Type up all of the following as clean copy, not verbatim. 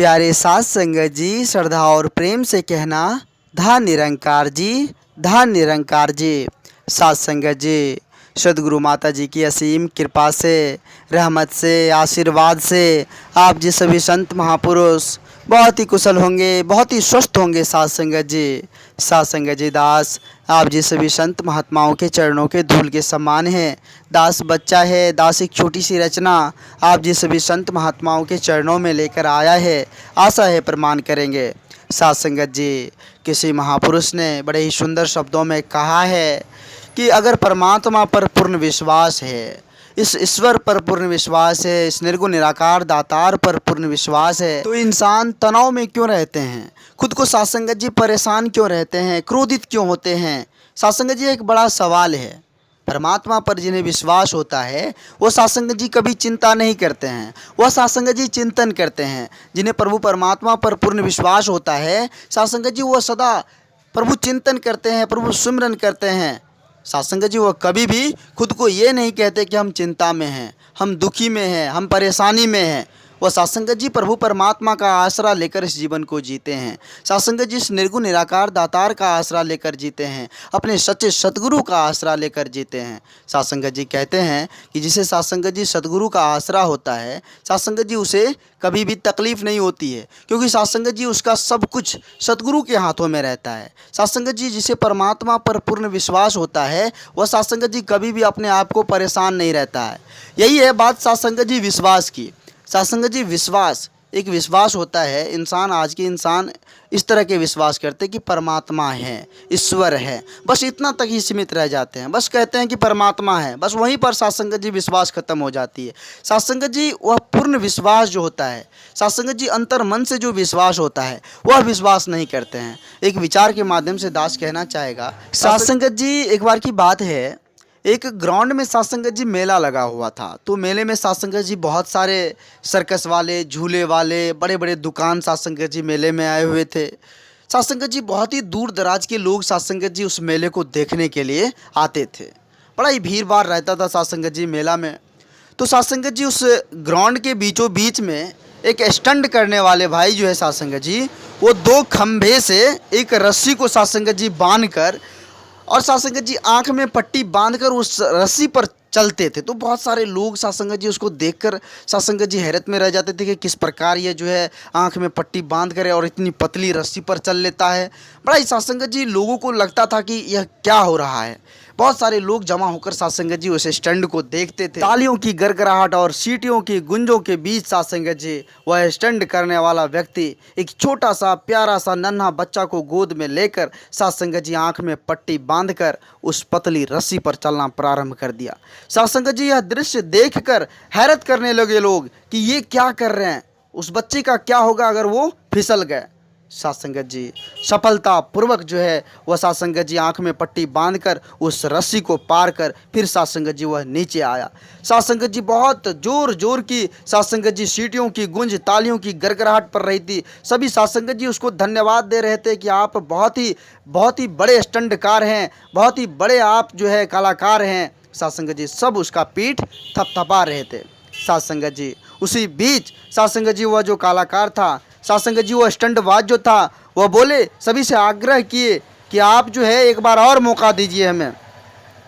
प्यारे साथ संगत जी, श्रद्धा और प्रेम से कहना, धन निरंकार जी, धन निरंकार जी। साथ संगत जी, सदगुरु माता जी की असीम कृपा से, रहमत से, आशीर्वाद से आप जी सभी संत महापुरुष बहुत ही कुशल होंगे, बहुत ही स्वस्थ होंगे। साथ संगत जी, साथ संगत जी, दास आप जी सभी संत महात्माओं के चरणों के धूल के समान हैं। दास बच्चा है, दास एक छोटी सी रचना आप जी सभी संत महात्माओं के चरणों में लेकर आया है। आशा है प्रमाण करेंगे। साथ संगत जी, किसी महापुरुष ने बड़े ही सुंदर शब्दों में कहा है कि अगर परमात्मा पर पूर्ण विश्वास है, इस ईश्वर पर पूर्ण विश्वास है, इस निर्गुण निराकार दातार पर पूर्ण विश्वास है, तो इंसान तनाव में क्यों रहते हैं, खुद को सासंगत जी परेशान क्यों रहते हैं, क्रोधित क्यों होते हैं। सासंगत जी एक बड़ा सवाल है। परमात्मा पर जिन्हें विश्वास होता है वो सासंगत जी कभी चिंता नहीं करते हैं, वह सासंगत जी चिंतन करते हैं। जिन्हें प्रभु परमात्मा पर पूर्ण विश्वास होता है सासंगत जी, वह सदा प्रभु चिंतन करते हैं, प्रभु सुमिरन करते हैं। सासंगत जी वो कभी भी खुद को ये नहीं कहते कि हम चिंता में हैं, हम दुखी में हैं, हम परेशानी में हैं। वह सासंगत जी प्रभु परमात्मा का आसरा लेकर इस जीवन को जीते हैं। सासंगत जी इस निर्गुण निराकार दातार का आसरा लेकर जीते हैं, अपने सच्चे सतगुरु का आसरा लेकर जीते हैं। सासंगत जी कहते हैं कि जिसे सासंगत जी सतगुरु का आसरा होता है, सासंगत जी उसे कभी भी तकलीफ़ नहीं होती है, क्योंकि सासंगत जी उसका सब कुछ सतगुरु के हाथों में रहता है। सासंगत जी जिसे परमात्मा पर पूर्ण विश्वास होता है वह सासंगत जी कभी भी अपने आप को परेशान नहीं रहता है। यही है बात सासंगत जी विश्वास की। सासंगत जी विश्वास, एक विश्वास होता है। इंसान, आज के इंसान इस तरह के विश्वास करते हैं कि परमात्मा है, ईश्वर है, बस इतना तक ही सीमित रह जाते हैं। बस कहते हैं कि परमात्मा है, बस वहीं पर सासंगत जी विश्वास खत्म हो जाती है। सासंगत जी वह पूर्ण विश्वास जो होता है, सासंगत जी अंतर मन से जो विश्वास होता है वह विश्वास नहीं करते हैं। एक विचार के माध्यम से दास कहना चाहेगा। सासंगत जी, एक बार की बात है, एक ग्राउंड में सासंगत जी मेला लगा हुआ था। तो मेले में सासंगत जी बहुत सारे सर्कस वाले, झूले वाले, बड़े बड़े दुकान सासंगत जी मेले में आए हुए थे। सासंगत जी बहुत ही दूर दराज के लोग सासंगत जी उस मेले को देखने के लिए आते थे। बड़ा ही भीड़ भाड़ रहता था सासंगत जी मेला में। तो सासंगत जी उस ग्राउंड के बीचों बीच में एक स्टंट करने वाले भाई जो है सासंगत जी, वो दो खंभे से एक रस्सी को सासंगत जी बांध कर और सासंगत जी आंख में पट्टी बांधकर उस रस्सी पर चलते थे। तो बहुत सारे लोग सासंगत जी उसको देखकर सासंगत जी हैरत में रह जाते थे कि किस प्रकार ये जो है आंख में पट्टी बांध कर और इतनी पतली रस्सी पर चल लेता है। बड़ा ही सासंगत जी लोगों को लगता था कि यह क्या हो रहा है। बहुत सारे लोग जमा होकर सासंगत जी उस स्टंट को देखते थे। तालियों की गड़गड़ाहट और सीटियों की गुंजों के बीच सासंगत जी, वह स्टंट करने वाला व्यक्ति, एक छोटा सा प्यारा सा नन्हा बच्चा को गोद में लेकर सासंगत जी आंख में पट्टी बांधकर उस पतली रस्सी पर चलना प्रारंभ कर दिया। सासंगत जी यह दृश्य देखकर हैरत करने लगे लोग कि ये क्या कर रहे हैं, उस बच्चे का क्या होगा अगर वो फिसल गए। सासंगत जी सफलतापूर्वक जो है वह सासंगत जी आंख में पट्टी बांधकर उस रस्सी को पार कर फिर सासंगत जी वह नीचे आया। सासंगत जी बहुत जोर जोर की सासंगत जी सीटियों की गूंज, तालियों की गड़गड़ाहट पर रही थी। सभी सासंगत जी उसको धन्यवाद दे रहे थे कि आप बहुत ही बड़े स्टंटकार हैं, बहुत ही बड़े आप जो है कलाकार हैं। सासंगत जी सब उसका पीठ थपथपा रहे थे। सासंगत जी उसी बीच सासंगत जी वह जो कलाकार था, सासंगत जी वो स्टंटबाज जो था, वह बोले, सभी से आग्रह किए कि आप जो है एक बार और मौका दीजिए हमें।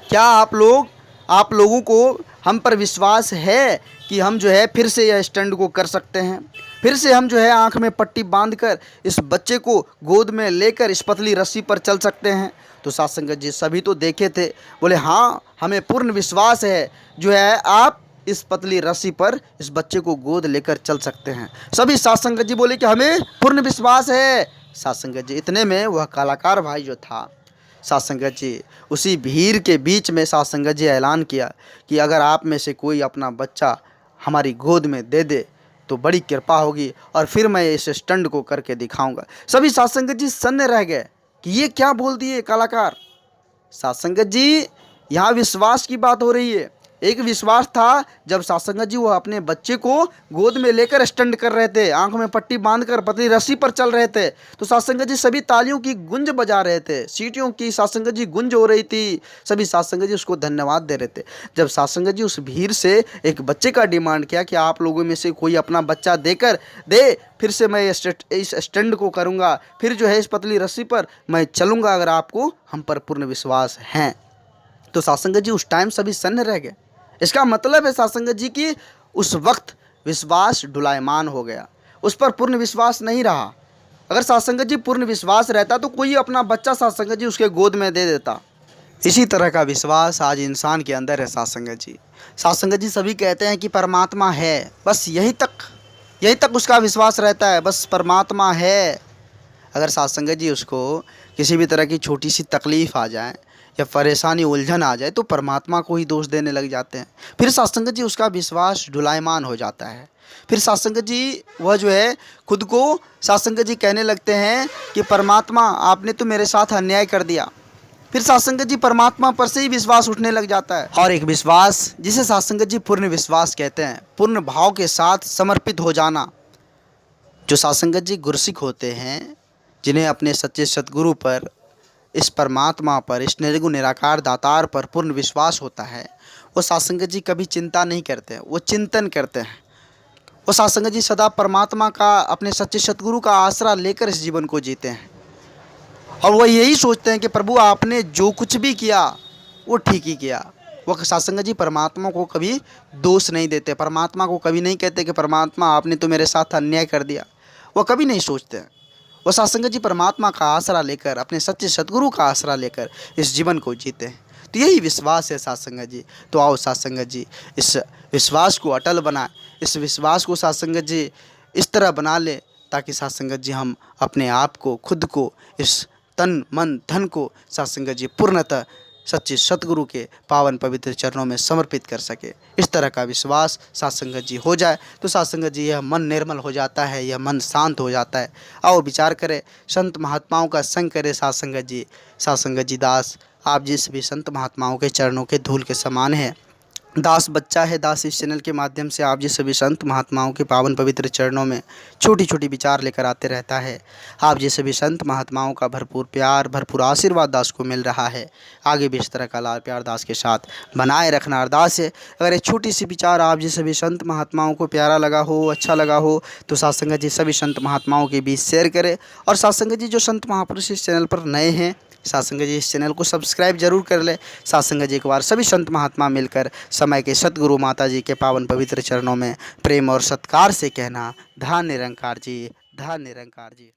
क्या आप लोगों को हम पर विश्वास है कि हम जो है फिर से यह स्टंट को कर सकते हैं, फिर से हम जो है आंख में पट्टी बांधकर इस बच्चे को गोद में लेकर इस पतली रस्सी पर चल सकते हैं। तो सासंगत जी सभी तो देखे थे, बोले हाँ हमें पूर्ण विश्वास है जो है आप इस पतली रस्सी पर इस बच्चे को गोद लेकर चल सकते हैं। सभी सासंगत जी बोले कि हमें पूर्ण विश्वास है। सासंगत जी, इतने में वह कलाकार भाई जो था, सासंगत जी उसी भीड़ के बीच में सासंगत जी ऐलान किया कि अगर आप में से कोई अपना बच्चा हमारी गोद में दे दे तो बड़ी कृपा होगी और फिर मैं इस स्टंट को करके दिखाऊंगा। सभी सासंगत जी सन्न रह गए कि ये क्या बोल दिए कलाकार। सासंगत जी, यहाँ विश्वास की बात हो रही है, एक विश्वास था जब सासंगत जी वो अपने बच्चे को गोद में लेकर स्टंट कर रहे थे, आंख में पट्टी बांधकर पतली रस्सी पर चल रहे थे, तो सासंगत जी सभी तालियों की गूंज बजा रहे थे, सीटियों की सासंगत जी गूंज हो रही थी, सभी सासंगत जी उसको धन्यवाद दे रहे थे। जब सासंगत जी उस भीड़ से एक बच्चे का डिमांड किया कि आप लोगों में से कोई अपना बच्चा देकर दे, फिर से मैं इस स्टंट को करूँगा, फिर जो है इस पतली रस्सी पर मैं चलूँगा अगर आपको हम पर पूर्ण विश्वास है, तो सासंगत जी उस टाइम सभी सन्न रह गए। इसका मतलब है सासंगत जी की उस वक्त विश्वास डुलायमान हो गया, उस पर पूर्ण विश्वास नहीं रहा। अगर सासंगत जी पूर्ण विश्वास रहता तो कोई अपना बच्चा सासंगत जी उसके गोद में दे देता। इसी तरह का विश्वास आज इंसान के अंदर है सासंगत जी। सासंगत जी सभी कहते हैं कि परमात्मा है, बस यहीं तक उसका विश्वास रहता है, बस परमात्मा है। अगर सासंगत जी उसको किसी भी तरह की छोटी सी तकलीफ़ आ जाए या परेशानी उलझन आ जाए तो परमात्मा को ही दोष देने लग जाते हैं। फिर सासंगत जी उसका विश्वास डुलायमान हो जाता है। फिर सासंगत जी वह जो है खुद को सासंगत जी कहने लगते हैं कि परमात्मा आपने तो मेरे साथ अन्याय कर दिया। फिर सासंगत जी परमात्मा पर से ही विश्वास उठने लग जाता है। और एक विश्वास जिसे सासंगत जी पूर्ण विश्वास कहते हैं, पूर्ण भाव के साथ समर्पित हो जाना। जो सासंगत जी गुरसिक होते हैं, जिन्हें अपने सच्चे सतगुरु पर, इस परमात्मा पर, इस निर्गुण निराकार दातार पर पूर्ण विश्वास होता है, वो सासंगत जी कभी चिंता नहीं करते हैं, वो चिंतन करते हैं। वो सासंगत जी सदा परमात्मा का, अपने सच्चे सतगुरु का आसरा लेकर इस जीवन को जीते हैं। और वो यही सोचते हैं कि प्रभु आपने जो कुछ भी किया वो ठीक ही किया। वो सासंगत जी परमात्मा को कभी दोष नहीं देते, परमात्मा को कभी नहीं कहते कि परमात्मा आपने तो मेरे साथ अन्याय कर दिया, वो कभी नहीं सोचते हैं। वो सासंगत जी परमात्मा का आसरा लेकर, अपने सच्चे सतगुरु का आसरा लेकर इस जीवन को जीते हैं। तो यही विश्वास है सासंगत जी। तो आओ सासंगत जी इस विश्वास को अटल बनाए, इस विश्वास को सासंगत जी इस तरह बना ले ताकि सासंगत जी हम अपने आप को, खुद को, इस तन मन धन को सासंगत जी पूर्णतः सच्चे सतगुरु के पावन पवित्र चरणों में समर्पित कर सके। इस तरह का विश्वास सासंगत जी हो जाए तो सासंगत जी यह मन निर्मल हो जाता है, यह मन शांत हो जाता है। आओ विचार करें, संत महात्माओं का संग करे सासंगत जी। सासंगत जी दास आप जिस भी संत महात्माओं के चरणों के धूल के समान है। दास बच्चा है, दास इस चैनल के माध्यम से आप जिस सभी संत महात्माओं के पावन पवित्र चरणों में छोटी छोटी विचार लेकर आते रहता है। आप जिस सभी संत महात्माओं का भरपूर प्यार, भरपूर आशीर्वाद दास को मिल रहा है। आगे भी इस तरह का लाल प्यार दास के साथ बनाए रखना अरदास है। अगर एक छोटी सी विचार आप जिस सभी संत महात्माओं को प्यारा लगा हो, अच्छा लगा हो, तो सासंगत जी सभी संत महात्माओं के बीच शेयर करें। और सासंगत जी जो संत महापुरुष इस चैनल पर नए हैं, सासंगत जी इस चैनल को सब्सक्राइब जरूर कर ले। सासंगत जी एक बार सभी संत महात्मा मिलकर समय के सतगुरु माता जी के पावन पवित्र चरणों में प्रेम और सत्कार से कहना, धन निरंकार जी, धन निरंकार जी।